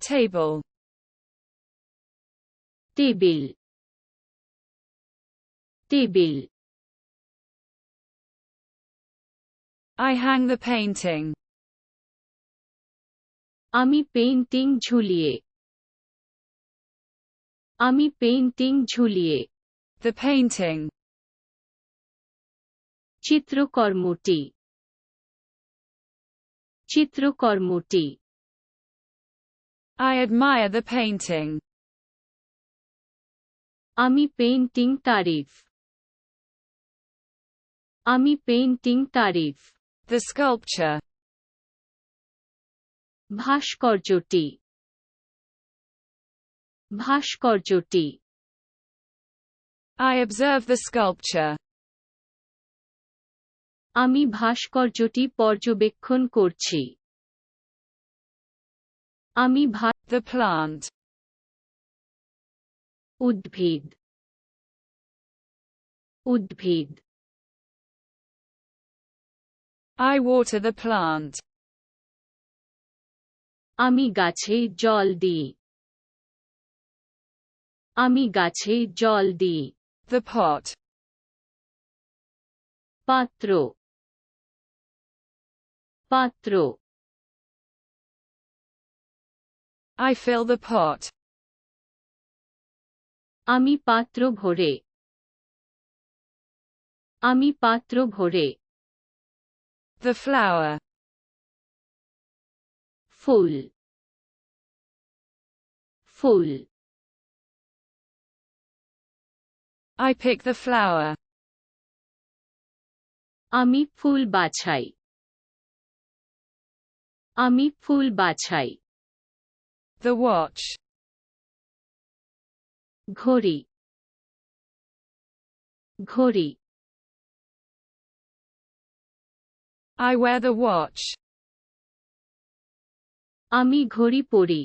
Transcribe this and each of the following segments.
table, table table I hang the painting, আমি painting ঝুলিয়ে আমি পেইন্টিং ঝুলিয়ে the painting, চিত্রকর্মটি চিত্রকর্মটি I admire the painting, আমি পেইন্টিং তারিফ আমি পেইন্টিং তারিফ the sculpture, ভাস্কর্যটি ভাস্কর্যটি I observe the sculpture, আমি ভাস্কর্যটি পর্যবেক্ষণ করছি আমি the plant, উদ্ভিদ উদ্ভিদ I water the plant, আমি গাছে জল দিই আমি গাছে জল দিই the pot, পাত্র পাত্র I fill the pot, আমি পাত্র ভরে আমি পাত্র ভরে the flower, full full I pick the flower, আমি ফুল বাছাই আমি ফুল বাছাই the watch, ঘড়ি ঘড়ি I wear the watch, আমি ঘড়ি পরি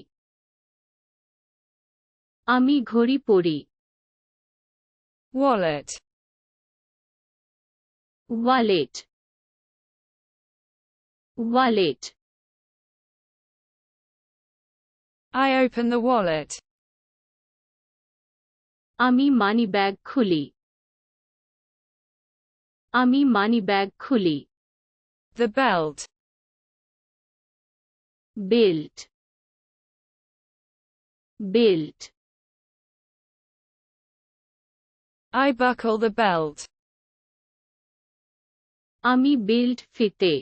আমি ঘড়ি পরি wallet, wallet wallet I open the wallet, আমি মানিব্যাগ খুলি আমি মানিব্যাগ খুলি the belt, belt belt I buckle the belt, আমি বেল্ট ফিতে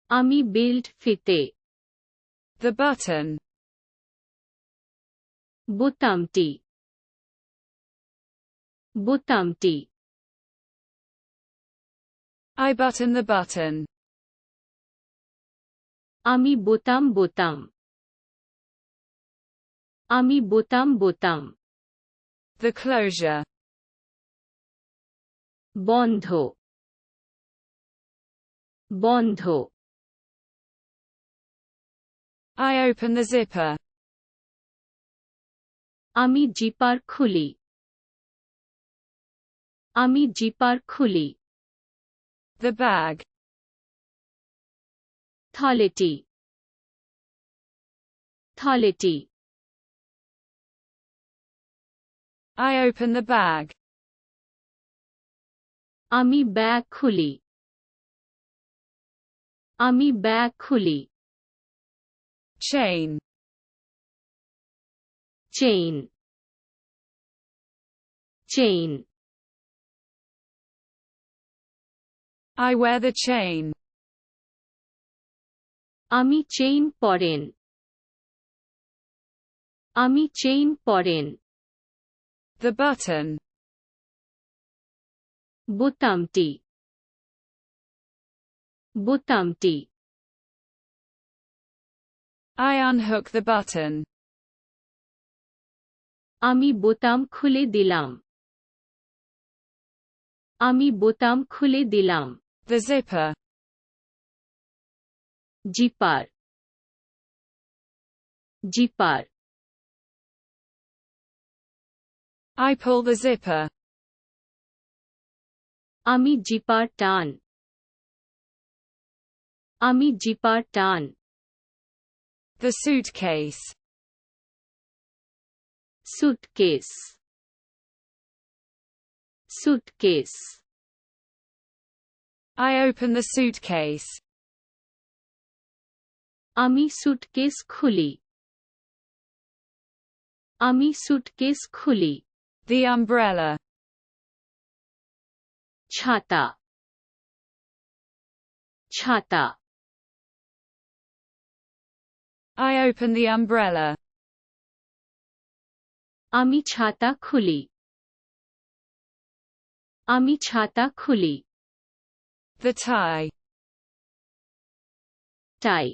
আমি বেল্ট ফিতে the button, বোতামটি বোতামটি I button the button, আমি বোতাম বোতাম আমি বোতাম বোতাম the closure, বন্ধ বন্ধ I open the zipper, আমি জিপার খুলি আমি জিপার খুলি the bag, থলেটি থলেটি I open the bag, আমি ব্যাগ খুলি আমি ব্যাগ খুলি chain, chain chain I wear the chain, আমি চেইন পরেন আমি চেইন পরেন the button, বোতামটি বোতামটি I unhook the button, আমি বোতাম খুলে দিলাম আমি বোতাম খুলে দিলাম the zipper, zipper zipper I pull the zipper, আমি জিপার টান আমি জিপার টান The suitcase. suitcase, suitcase, I open the suitcase. আমি সুটকেস খুলি, আমি সুটকেস খুলি। The umbrella. ছাতা, ছাতা, I open the umbrella. আমি ছাতা খুলি, আমি ছাতা খুলি। The tie. Tie,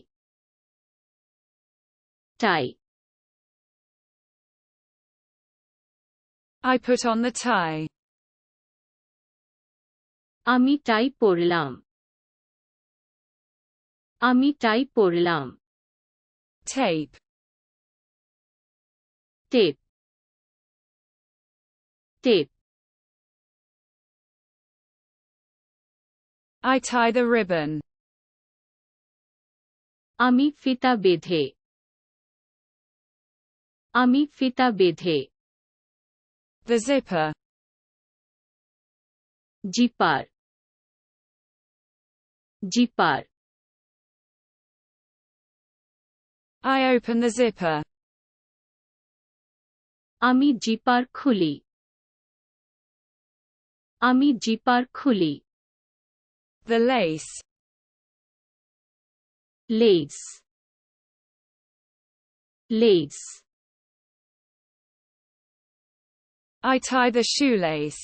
tie, I put on the tie. আমি টাই পরলাম, আমি টাই পরলাম। Tape. Tape, tape, I tie the ribbon. আমি ফিতা বেঁধে, আমি ফিতা বেঁধে। The zipper. Zipper, zipper, I open the zipper. আমি জিপার খুলি, আমি জিপার খুলি। The lace. Less, less, I tie the shoelace.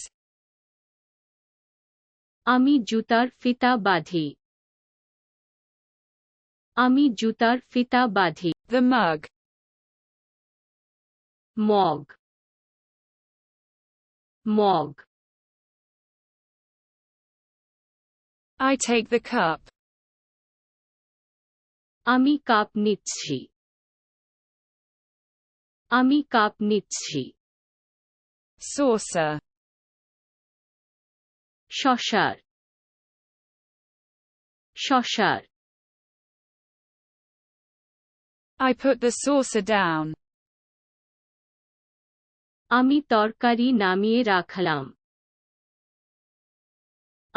আমি জুতার ফিতা বাঁধি, আমি জুতার ফিতা বাঁধি। The mug. Mug, mug, I take the cup. আমি কাপ নিচ্ছি, আমি কাপ নিচ্ছি। Saucer. শশার, শশার, I put the saucer down. আমি তরকারি নামিয়ে রাখলাম,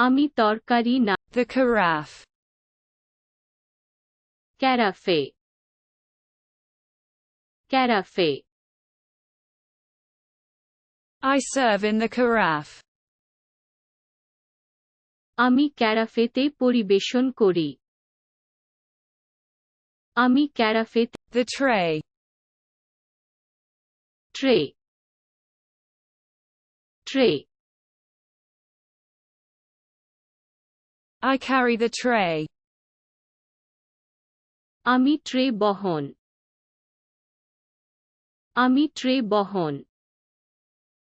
আমি তরকারি না। The carafe. ক্যারাফে, ক্যারাফে, I serve in the carafe. আমি ক্যারাফেতে পরিবেশন করি, আমি ক্যারাফেতে। The tray. Tray, tray, I carry the tray. আমি ট্রে বহন, আমি ট্রে বহন।